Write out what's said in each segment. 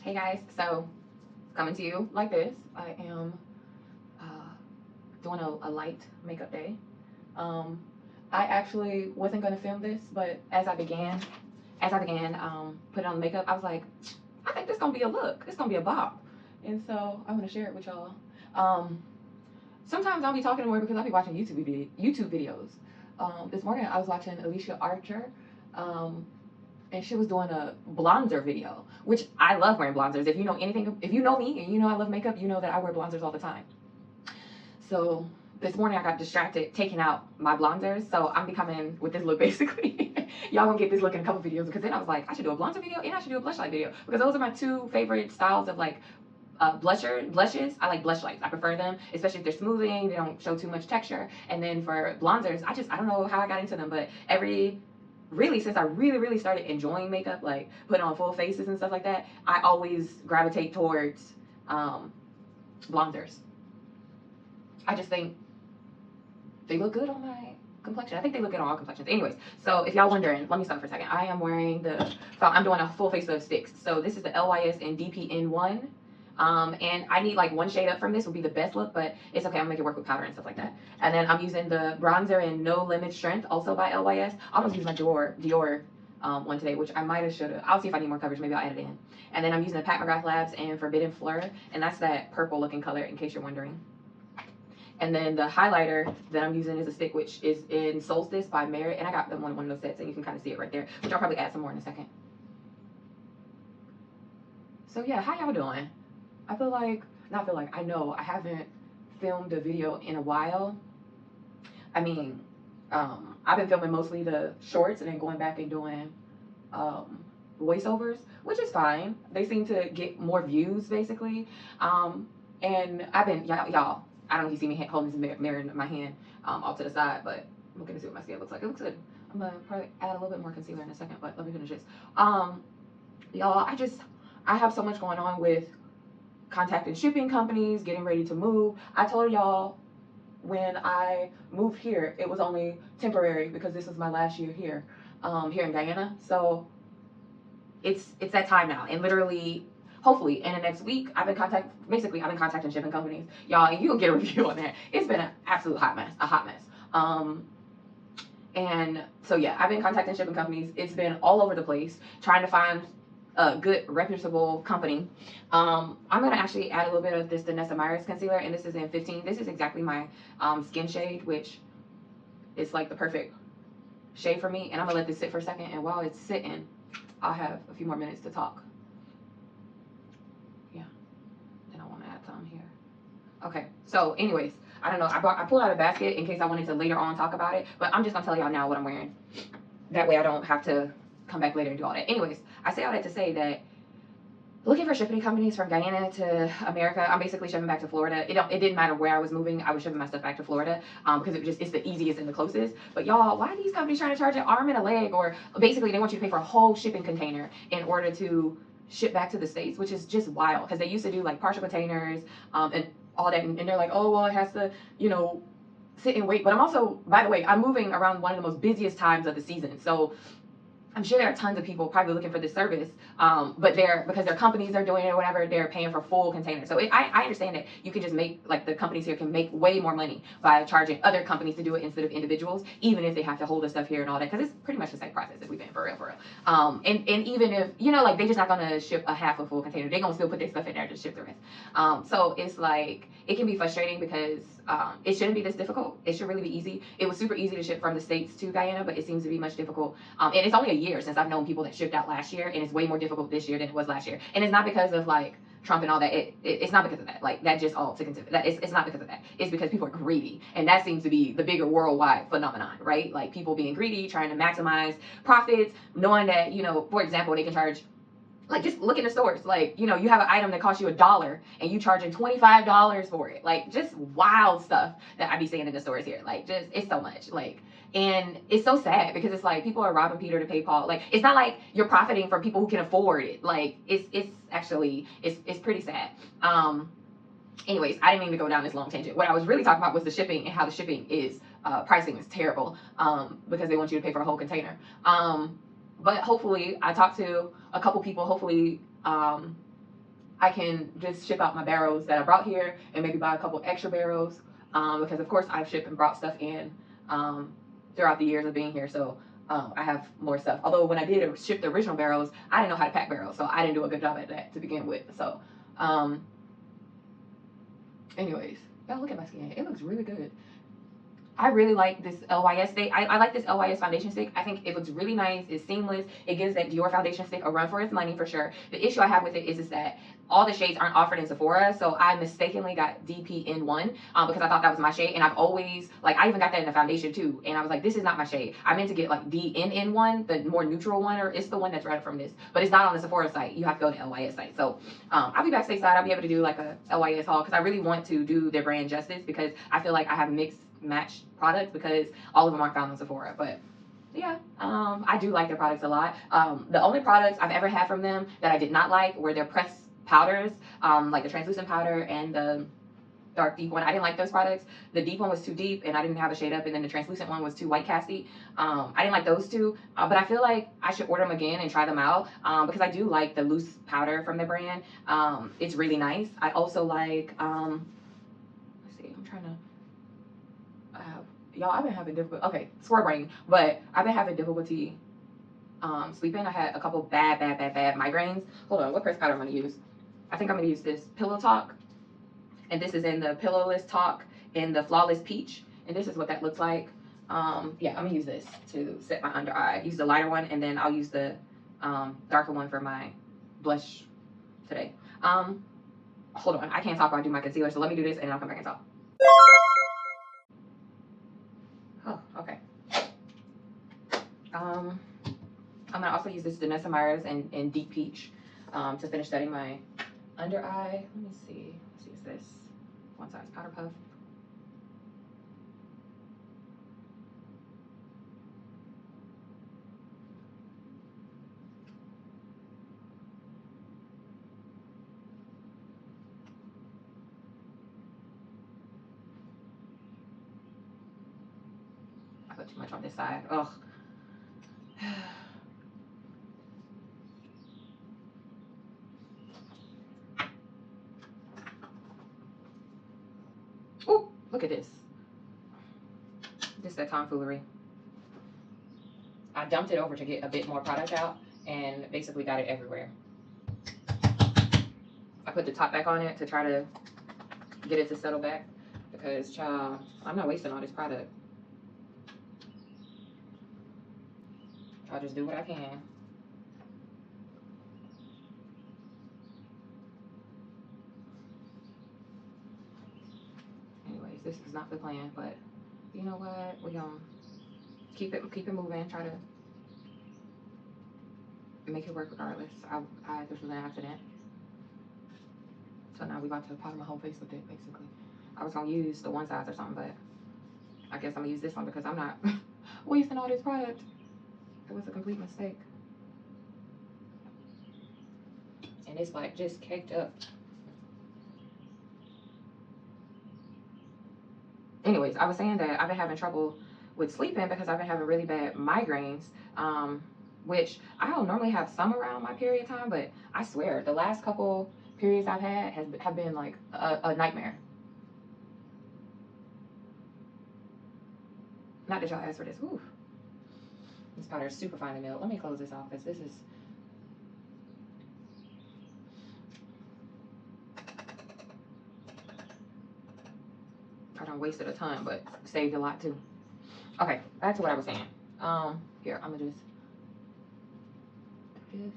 Hey guys, so coming to you like this. I am doing a light makeup day. Um, I actually wasn't gonna film this, but as I began putting on the makeup, I was like, I think this gonna be a look. It's gonna be a bop, and so I want to share it with y'all. Um, Sometimes I'll be talking more because I'll be watching YouTube videos. This morning I was watching Alicia Archer. Um, and she was doing a blonzer video, which I love wearing blonzers. If you know anything, if you know me and you know I love makeup, you know that I wear blonzers all the time. So this morning I got distracted taking out my blonzers, so I'm becoming with this look basically. Y'all gonna get this look in a couple videos because then I was like, I should do a blonzer video and I should do a blush light video because those are my two favorite styles of like blushes. I like blush lights. I prefer them, especially if they're smoothing. They don't show too much texture. And then for blonzers, I don't know how I got into them, but since I really started enjoying makeup, like putting on full faces and stuff like that, I always gravitate towards blonzers. I just think they look good on my complexion. I think they look good on all complexions. Anyways, so if y'all wondering, let me stop for a second. I am wearing I'm doing a full face of sticks. So this is the LYS and DPN1. And I need like one shade up from this would be the best look, but it's okay. I'm gonna make it work with powder and stuff like that. And then I'm using the bronzer in No Limit Strength, also by LYS. I'm gonna use my Dior one today, which I might have should have. I'll see if I need more coverage. Maybe I'll add it in. And then I'm using the Pat McGrath Labs and Forbidden Fleur, and that's that purple looking color in case you're wondering. And then the highlighter that I'm using is a stick, which is in Solstice by Merit, and I got them on one of those sets, and you can kind of see it right there, which I'll probably add some more in a second. So yeah, how y'all doing? I know I haven't filmed a video in a while. I mean, I've been filming mostly the shorts and then going back and doing voiceovers, which is fine. They seem to get more views basically. And I've been, y'all, I don't know if you see me holding this mirror in my hand off to the side, but I'm looking to see what my skin looks like. It looks good. I'm gonna probably add a little bit more concealer in a second, but let me finish this. Y'all, I have so much going on with contacting shipping companies, getting ready to move. I told y'all when I moved here, it was only temporary because this is my last year here, here in Guyana. So it's that time now, and literally, hopefully, in the next week, I've been contacting shipping companies, y'all, and you'll get a review on that. It's been an absolute hot mess. And so yeah, I've been contacting shipping companies. It's been all over the place trying to find a good reputable company. I'm gonna actually add a little bit of this Danessa Myers concealer, and this is in 15. This is exactly my skin shade, which is like the perfect shade for me. And I'm gonna let this sit for a second, and while it's sitting, I'll have a few more minutes to talk. Yeah, then I want to add some here. Okay, so anyways, I don't know. I pulled out a basket in case I wanted to later on talk about it, but I'm just gonna tell y'all now what I'm wearing. That way I don't have to come back later and do all that. Anyways, I say all that to say that looking for shipping companies from Guyana to America, I'm basically shipping back to Florida. It didn't matter where I was moving, I was shipping my stuff back to Florida because it's the easiest and the closest. But y'all, why are these companies trying to charge an arm and a leg? Or basically they want you to pay for a whole shipping container in order to ship back to the States, which is just wild because they used to do like partial containers and all that. And they're like, oh, well, it has to, sit and wait. But I'm also, by the way, I'm moving around one of the most busiest times of the season. So I'm sure there are tons of people probably looking for this service, but because their companies are doing it or whatever, they're paying for full containers. So I understand that you can just make, like the companies here can make way more money by charging other companies to do it instead of individuals, even if they have to hold the stuff here and all that, because it's pretty much the same process if we've been for real. And even if, like they're just not gonna ship a half a full container, they're gonna still put their stuff in there to ship the rest. So it's like, it can be frustrating because it shouldn't be this difficult. It should really be easy. It was super easy to ship from the States to Guyana, but it seems to be much difficult. And it's only a year since I've known people that shipped out last year, and it's way more difficult this year than it was last year. And it's not because of like Trump and all that. It's not because of that. Like that just all to consider. That it's not because of that. It's because people are greedy, and that seems to be the bigger worldwide phenomenon, right? Like people being greedy, trying to maximize profits, knowing that for example, they can charge. Like, just look in the stores. Like, you have an item that costs you $1 and you charging $25 for it. Like, just wild stuff that I be seeing in the stores here. Like, just, it's so much. Like, and it's so sad because it's like people are robbing Peter to pay Paul. Like, it's not like you're profiting from people who can afford it. Like, it's actually, it's pretty sad. Anyways, I didn't mean to go down this long tangent. What I was really talking about was the shipping and how the shipping is, pricing is terrible because they want you to pay for a whole container. But hopefully, I talked to a couple people. Hopefully, I can just ship out my barrels that I brought here and maybe buy a couple extra barrels, because of course I've shipped and brought stuff in throughout the years of being here. So I have more stuff. Although when I did ship the original barrels, I didn't know how to pack barrels, so I didn't do a good job at that to begin with. So anyways, y'all look at my skin. It looks really good. I really like this LYS stick. I like this LYS foundation stick. I think it looks really nice. It's seamless. It gives that Dior foundation stick a run for its money for sure. The issue I have with it is that all the shades aren't offered in Sephora, so I mistakenly got DPN1 because I thought that was my shade, and I've always, like, I even got that in the foundation too, and I was like, this is not my shade. I meant to get like DNN1, the more neutral one, or it's the one that's right from this, but it's not on the Sephora site. You have to go to LYS site. So I'll be back stateside. I'll be able to do like a LYS haul because I really want to do their brand justice, because I feel like I have mixed match products because all of them aren't found on Sephora. But yeah, I do like their products a lot. The only products I've ever had from them that I did not like were their pressed powders, like the translucent powder and the dark deep one. I didn't like those products. The deep one was too deep and I didn't have a shade up, and then the translucent one was too white casty. I didn't like those two, but I feel like I should order them again and try them out, because I do like the loose powder from the brand. It's really nice. I also like, let's see, I'm trying to, y'all, I've been having difficulty, okay, squirrel brain, but I've been having difficulty sleeping. I had a couple bad migraines. Hold on, what press powder I'm going to use? I think I'm going to use this Pillow Talk, and this is in the Pillowless Talk in the Flawless Peach, and this is what that looks like. Yeah, I'm going to use this to set my under eye. Use the lighter one, and then I'll use the darker one for my blush today. Hold on, I can't talk while I do my concealer, so let me do this and I'll come back and talk. Oh, okay. I'm gonna also use this Danessa Myers and Deep Peach to finish setting my under eye. Let me see. Let's see, is this one size powder puff? I put too much on this side. Ugh. Ooh, look at this. This is that tomfoolery. I dumped it over to get a bit more product out and basically got it everywhere. I put the top back on it to try to get it to settle back because, child, I'm not wasting all this product. I'll just do what I can. Anyways, this is not the plan, but you know what? We're gonna keep it moving. Try to make it work regardless. This was an accident. So now we about to powder my whole face with it, basically. I was gonna use the one size or something, but I guess I'm gonna use this one because I'm not wasting all this product. It was a complete mistake. And it's like just caked up. Anyways, I was saying that I've been having trouble with sleeping because I've been having really bad migraines, which I don't normally have some around my period time, but I swear the last couple periods I've had have been like a nightmare. Not that y'all asked for this. Ooh. This powder is super finely milled. Let me close this off because this is... I done wasted a ton, but saved a lot too. Okay, back to what I was saying. Here, I'm gonna just do this.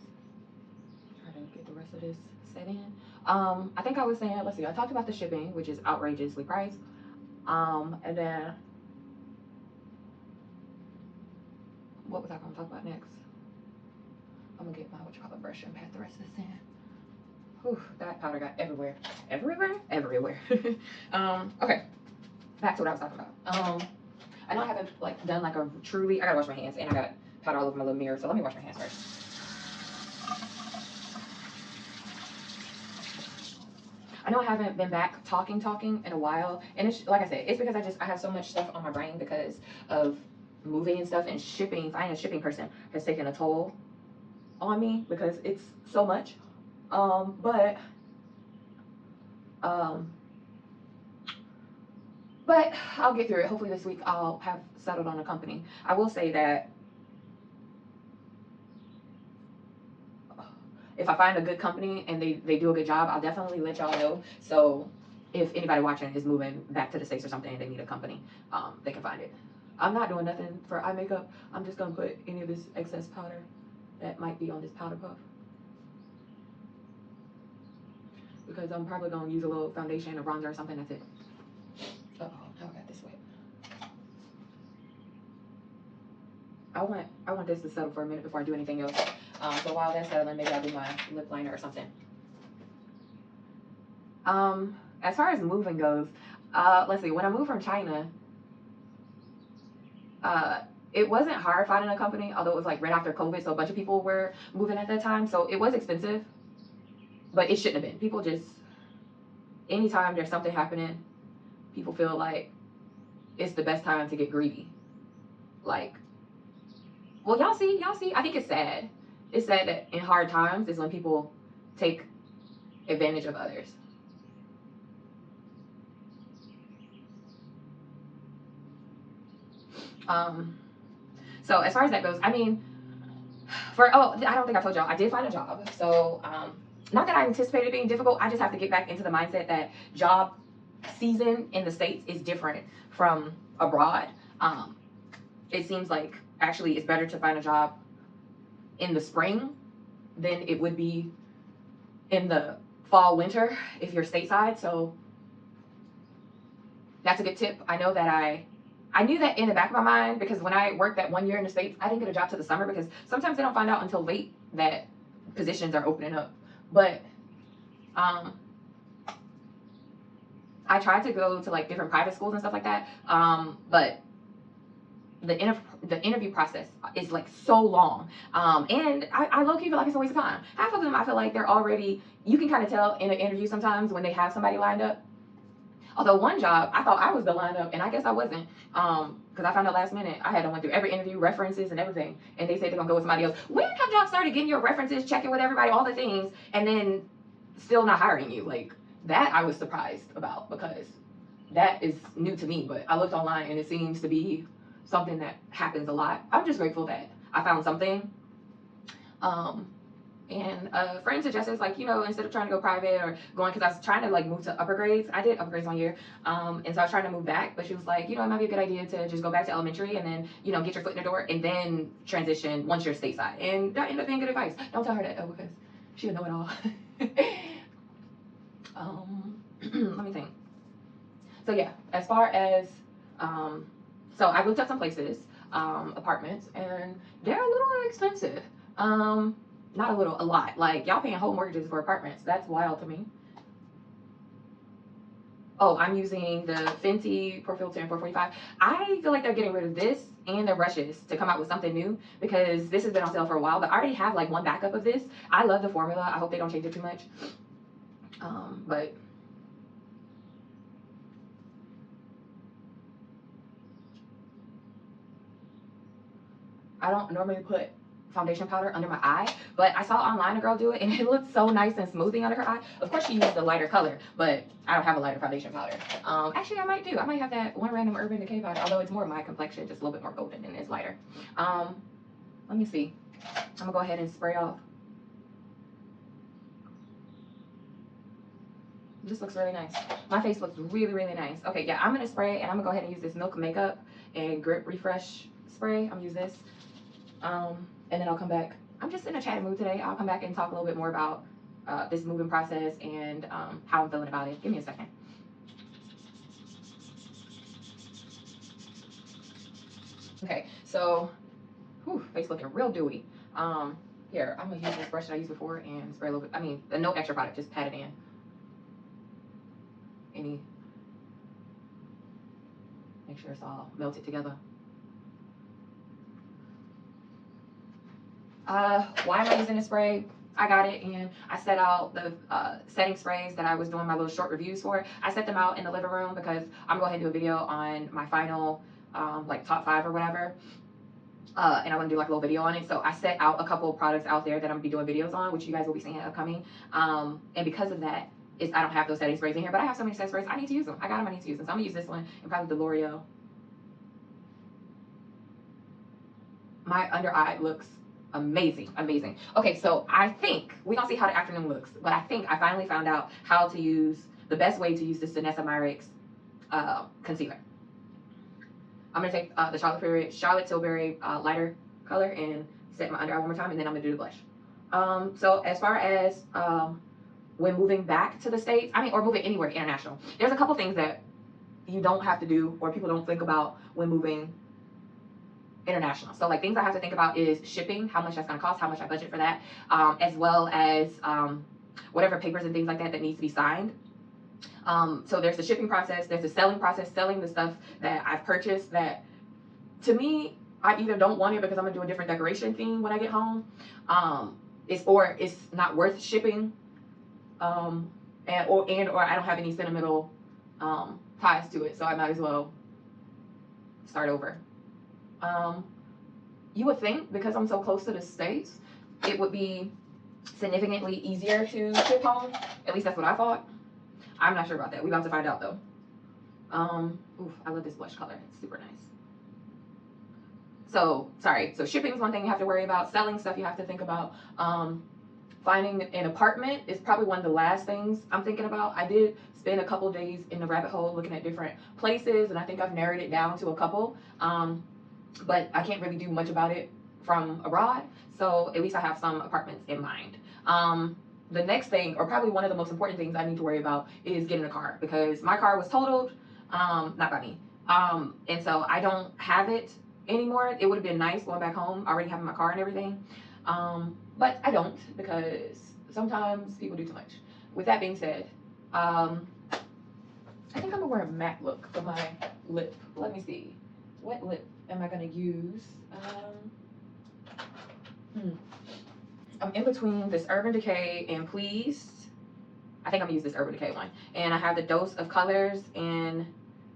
Try to get the rest of this set in. I think I was saying, let's see, I talked about the shipping, which is outrageously priced. And then what was I gonna talk about next? I'm gonna get my brush and pat the rest of this in. Whew, that powder got everywhere. Everywhere. Okay, back to what I was talking about. I know I haven't like done like a truly, I gotta wash my hands and I got powder all over my little mirror, so let me wash my hands first. I know I haven't been back talking in a while, and it's like I said, it's because I have so much stuff on my brain because of moving and stuff, and shipping. Finding a shipping person has taken a toll on me because it's so much. But But I'll get through it. Hopefully this week I'll have settled on a company. I will say that if I find a good company and they do a good job, I'll definitely let y'all know. So if anybody watching is moving back to the States or something and they need a company, they can find it. I'm not doing nothing for eye makeup. I'm just gonna put any of this excess powder that might be on this powder puff, because I'm probably gonna use a little foundation or bronzer or something. That's it. Uh oh, now I got this wet. I want this to settle for a minute before I do anything else. So while that's settling, maybe I'll do my lip liner or something. As far as moving goes, let's see. When I moved from China, it wasn't hard finding a company, although it was like right after COVID, so a bunch of people were moving at that time. So it was expensive, but it shouldn't have been. People just, anytime there's something happening, people feel like it's the best time to get greedy. Like, well, y'all see, I think it's sad. It's sad that in hard times is when people take advantage of others. So as far as that goes, I mean, I don't think I told y'all, I did find a job. So, not that I anticipated being difficult, I just have to get back into the mindset that job season in the States is different from abroad. It seems like actually it's better to find a job in the spring than it would be in the fall, winter if you're stateside. So that's a good tip. I know that I knew that in the back of my mind, because when I worked that 1 year in the States, I didn't get a job till the summer, because sometimes they don't find out until late that positions are opening up. But I tried to go to like different private schools and stuff like that. But the interview process is like so long. And I low-key feel like it's a waste of time. Half of them I feel like they're already, you can kind of tell in an interview sometimes when they have somebody lined up. Although one job, I thought I was the lineup, and I guess I wasn't. Because I found out last minute, I had to went through every interview, references, and everything. And they said they're going to go with somebody else. When have y'all started getting your references, checking with everybody, all the things, and then still not hiring you? Like, that I was surprised about, because that is new to me. But I looked online, and it seems to be something that happens a lot. I'm just grateful that I found something. And a friend suggested, like, you know, instead of trying to go private or going, because I was trying to like move to upper grades. I did upper grades 1 year. And so I was trying to move back, but she was like, you know, it might be a good idea to just go back to elementary and then, you know, get your foot in the door and then transition once you're stateside. And that ended up being good advice. Don't tell her that though, because she'll know it all. Let me think. So yeah, as far as, so I looked up some places, apartments, and they're a little expensive. Not a little, a lot. Like, y'all paying whole mortgages for apartments. That's wild to me. Oh, I'm using the Fenty Pro Filter in 445. I feel like they're getting rid of this and the brushes to come out with something new, because this has been on sale for a while, but I already have like one backup of this. I love the formula. I hope they don't change it too much. But I don't normally put foundation powder under my eye, but I saw online a girl do it and it looked so nice and smoothing under her eye. Of course she used a lighter color, but I don't have a lighter foundation powder. Actually I might do. I might have that one random Urban Decay powder, although it's more my complexion, just a little bit more golden and it's lighter. Let me see. I'm gonna go ahead and spray off. This looks really nice. My face looks really, really nice. Okay, yeah, I'm gonna spray and I'm gonna go ahead and use this Milk Makeup and Grip Refresh spray. I'm gonna use this. And then I'll come back. I'm just in a chatty mood today. I'll come back and talk a little bit more about this moving process and how I'm feeling about it. Give me a second. Okay, so, whew, face looking real dewy. Here, I'm gonna use this brush that I used before and spray a little bit. I mean, no extra product, just pat it in. Make sure it's all melted together. Why am I using this spray? I got it and I set out the setting sprays that I was doing my little short reviews for. I set them out in the living room because I'm going to go ahead and do a video on my final like top 5 or whatever. And I want to do like a little video on it. So I set out a couple of products out there that I'm going to be doing videos on, which you guys will be seeing upcoming. And because of that, I don't have those setting sprays in here, but I have so many setting sprays. I need to use them. I got them. I need to use them. So I'm gonna use this one and probably the L'Oreal. My under eye looks amazing, amazing. Okay, so I think we're gonna see how the afternoon looks, but I think I finally found out how to use the best way to use this Danessa Myricks concealer. I'm gonna take the Charlotte Tilbury lighter color and set my under eye one more time, and then I'm gonna do the blush. So as far as when moving back to the States, I mean, or moving anywhere international, there's a couple things that you don't have to do or people don't think about when moving international. So like things I have to think about is shipping, how much that's going to cost, how much I budget for that, as well as whatever papers and things like that that needs to be signed. So there's the shipping process, there's the selling process, selling the stuff that I've purchased that to me, I either don't want it because I'm gonna do a different decoration theme when I get home, it's not worth shipping, or I don't have any sentimental ties to it, so I might as well start over. You would think because I'm so close to the States, it would be significantly easier to ship home. At least that's what I thought. I'm not sure about that. We're about to find out though. Oof, I love this blush color. It's super nice. So shipping is one thing you have to worry about. Selling stuff you have to think about. Finding an apartment is probably one of the last things I'm thinking about. I did spend a couple days in the rabbit hole looking at different places, and I think I've narrowed it down to a couple. But I can't really do much about it from abroad, so at least I have some apartments in mind. The next thing, or probably one of the most important things I need to worry about, is getting a car, because my car was totaled, not by me, and so I don't have it anymore. It would have been nice going back home, already having my car and everything, but I don't, because sometimes people do too much. With that being said, I think I'm gonna wear a matte look for my lip. Let me see, what lip am I gonna use? I'm in between this Urban Decay and Pleased. I think I'm gonna use this Urban Decay one. And I have the Dose of Colors and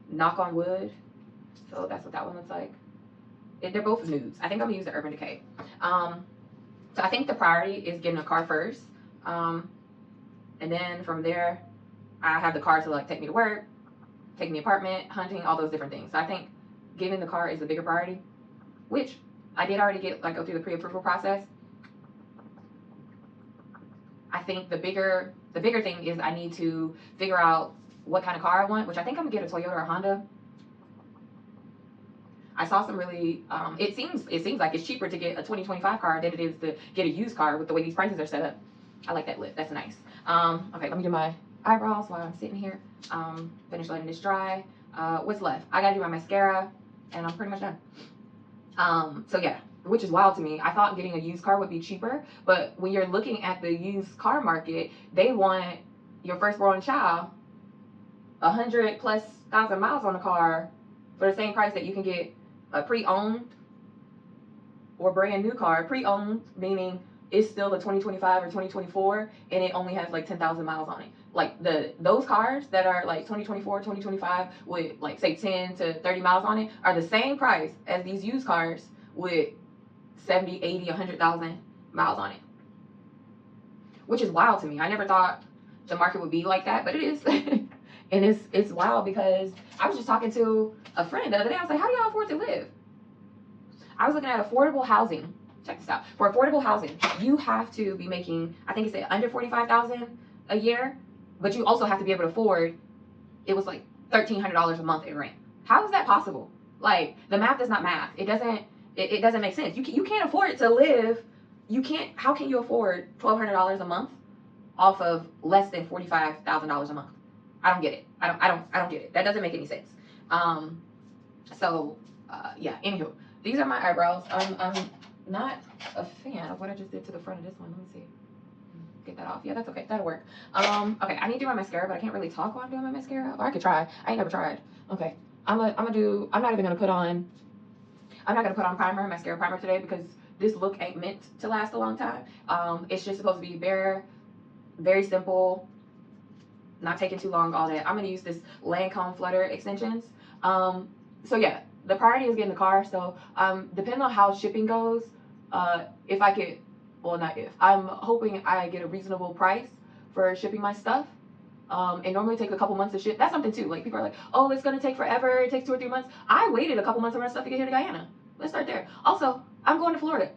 Knock on Wood. So that's what that one looks like. They're both nudes. I think I'm gonna use the Urban Decay. So I think the priority is getting a car first. And then from there, I have the car to like take me to work, take me to apartment, hunting, all those different things. So I think getting the car is the bigger priority, which I did already go through the pre-approval process. I think the bigger thing is I need to figure out what kind of car I want, which I think I'm gonna get a Toyota or Honda. I saw some really, it seems like it's cheaper to get a 2025 car than it is to get a used car with the way these prices are set up. I like that lip, that's nice. Okay, let me do my eyebrows while I'm sitting here. Finish letting this dry. What's left? I gotta do my mascara, and I'm pretty much done. So yeah, which is wild to me. I thought getting a used car would be cheaper, but when you're looking at the used car market, they want your firstborn child 100,000+ miles on the car for the same price that you can get a pre-owned or brand new car. Pre-owned meaning it's still a 2025 or 2024 and it only has like 10,000 miles on it. Like those cars that are like 2024, 2025 with like say 10 to 30 miles on it are the same price as these used cars with 70, 80, 100,000 miles on it. Which is wild to me. I never thought the market would be like that, but it is. And it's wild because I was just talking to a friend the other day. I was like, how do y'all afford to live? I was looking at affordable housing. Check this out. For affordable housing, you have to be making, I think it's under $45,000 a year, but you also have to be able to afford, it was like $1,300 a month in rent. How is that possible? Like, the math is not math. It doesn't make sense. You can't afford to live. How can you afford $1,200 a month off of less than $45,000 a month? I don't get it. I don't get it. That doesn't make any sense. Yeah, anywho, these are my eyebrows. I'm not a fan of what I just did to the front of this one. Let me see. Get that off. Yeah, that's okay. That'll work. Okay, I need to do my mascara, but I can't really talk while I'm doing my mascara. Or I could try. I ain't never tried. Okay. I'm not gonna put on primer, mascara primer today because this look ain't meant to last a long time. It's just supposed to be very simple, not taking too long, all that. I'm gonna use this Lancôme Flutter extensions. So yeah, the priority is getting the car. So depending on how shipping goes, if I could, well, not if, I'm hoping I get a reasonable price for shipping my stuff. and normally take a couple months to ship. That's something too. Like people are like, oh, it's gonna take forever. It takes 2 or 3 months. I waited a couple months for my stuff to get here to Guyana. Let's start there. Also, I'm going to Florida.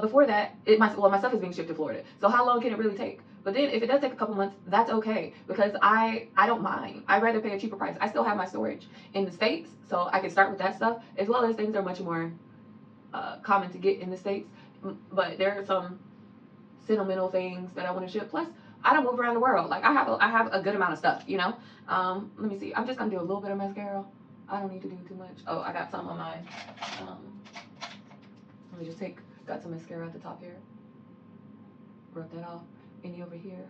Before that, my stuff is being shipped to Florida. So how long can it really take? But then if it does take a couple months, that's okay because I don't mind. I'd rather pay a cheaper price. I still have my storage in the States, so I can start with that stuff as well as things that are much more common to get in the States. But there are some sentimental things that I want to ship. Plus, I don't move around the world. Like I have a good amount of stuff, you know. Let me see. I'm just gonna do a little bit of mascara. I don't need to do too much. Oh, I got some on my. Let me just got some mascara at the top here. Rub that off. Any over here.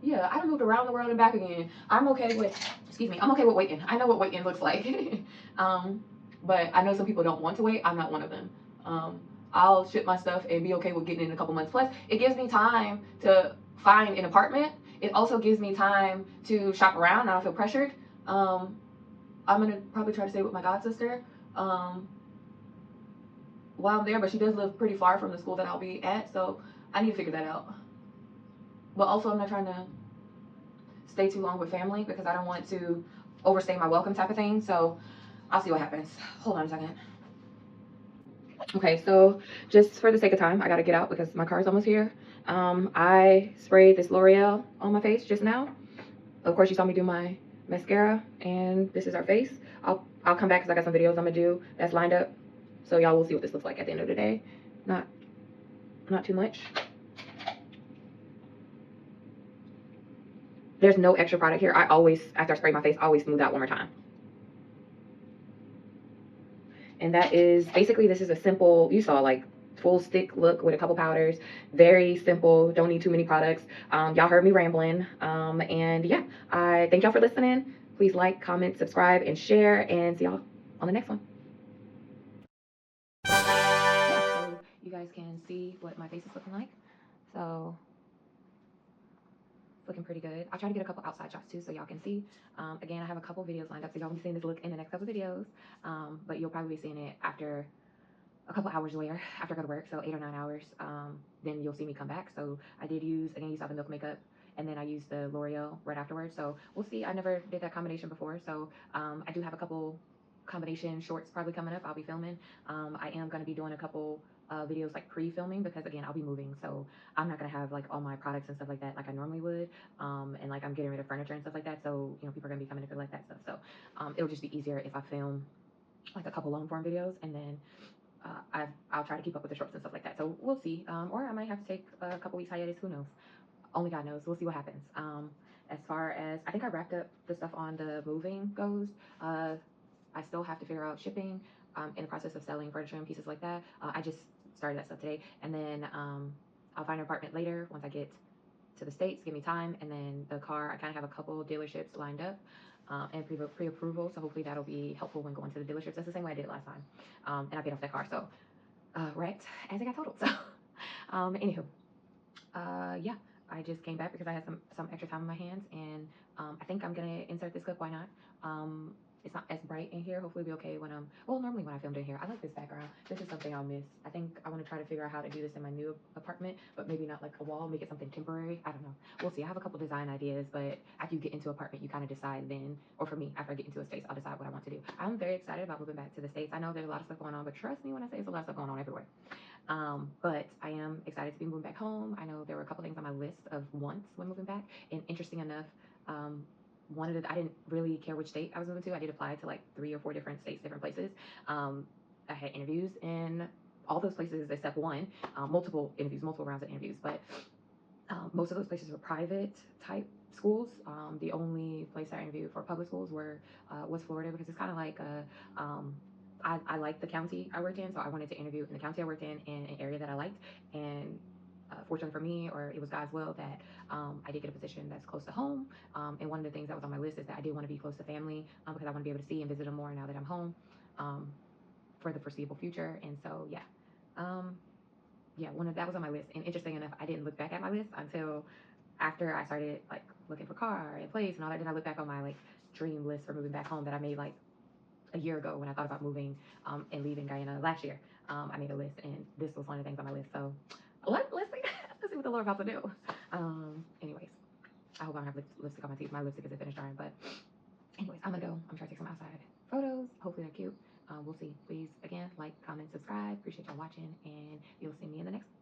Yeah, I done moved around the world and back again. I'm okay with, excuse me, I'm okay with waiting. I know what waiting looks like. But I know some people don't want to wait. I'm not one of them. I'll ship my stuff and be okay with getting it in a couple months. Plus, it gives me time to find an apartment. It also gives me time to shop around. I don't feel pressured. I'm gonna probably try to stay with my god sister while I'm there, but she does live pretty far from the school that I'll be at, so I need to figure that out. But also, I'm not trying to stay too long with family because I don't want to overstay my welcome type of thing. So I'll see what happens. Hold on a second. Okay, so just for the sake of time, I gotta get out because my car is almost here. I sprayed this L'Oreal on my face just now. Of course, you saw me do my mascara, and this is our face. I'll come back because I got some videos I'm gonna do that's lined up, so y'all will see what this looks like at the end of the day. Not too much. There's no extra product here. I always, after I spray my face, I always smooth out one more time. And that is basically, this is a simple, you saw like full stick look with a couple powders. Very simple, don't need too many products. Y'all heard me rambling. And yeah, I thank y'all for listening. Please like, comment, subscribe, and share, and see y'all on the next one. Yeah, so you guys can see what my face is looking like. So looking pretty good. I'll try to get a couple outside shots too so y'all can see. Again, I have a couple videos lined up, so y'all will be seeing this look in the next couple videos. But you'll probably be seeing it after a couple hours later, after I go to work, so 8 or 9 hours. Then you'll see me come back. So I did use, again, you saw the milk makeup, and then I used the L'Oreal right afterwards. So we'll see. I never did that combination before, so I do have a couple combination shorts probably coming up. I'll be filming. I am going to be doing a couple videos like pre-filming because again I'll be moving, so I'm not gonna have like all my products and stuff like that like I normally would, and like I'm getting rid of furniture and stuff like that, so you know people are gonna be coming to collect that stuff, so it'll just be easier if I film like a couple long form videos, and then I'll try to keep up with the shorts and stuff like that. So we'll see, or I might have to take a couple weeks hiatus, who knows, only God knows. We'll see what happens. As far as I think I wrapped up the stuff on the moving goes, I still have to figure out shipping. In the process of selling furniture and pieces like that. I just started that stuff today, and then I'll find an apartment later once I get to the States. Give me time, and then the car, I kind of have a couple dealerships lined up and pre-approval, so hopefully that'll be helpful when going to the dealerships. That's the same way I did it last time, and I paid off that car, so wrecked as it got totaled. So anywho, yeah, I just came back because I had some extra time on my hands, and I think I'm gonna insert this clip. Why not? It's not as bright in here. Hopefully it'll be okay when I'm, well, normally when I filmed in here. I like this background. This is something I'll miss. I think I want to try to figure out how to do this in my new apartment, but maybe not like a wall, make it something temporary. I don't know. We'll see. I have a couple design ideas, but after you get into an apartment, you kind of decide then, or for me, after I get into a space, I'll decide what I want to do. I'm very excited about moving back to the States. I know there's a lot of stuff going on, but trust me when I say there's a lot of stuff going on everywhere. But I am excited to be moving back home. I know there were a couple things on my list of wants when moving back, and interesting enough, I didn't really care which state I was moving to. I did apply to like 3 or 4 different states, different places. I had interviews in all those places except one, multiple interviews, multiple rounds of interviews, but most of those places were private type schools. The only place I interviewed for public schools was Florida, because it's kind of like I liked the county I worked in, so I wanted to interview in the county I worked in an area that I liked, and fortunately for me, or it was God's will, that I did get a position that's close to home. And one of the things that was on my list is that I did want to be close to family, because I want to be able to see and visit them more now that I'm home for the foreseeable future. And so, yeah. Yeah, that was on my list. And interesting enough, I didn't look back at my list until after I started like looking for car and place and all that. Then I looked back on my like dream list for moving back home that I made like a year ago when I thought about moving and leaving Guyana last year. I made a list, and this was one of the things on my list. So the Lord about to do. Anyways, I hope I don't have lipstick on my teeth. My lipstick isn't finished drying, but anyways, I'm gonna go. I'm trying to take some outside photos. Hopefully they're cute. We'll see. Please, again, like, comment, subscribe. Appreciate y'all watching, and you'll see me in the next one.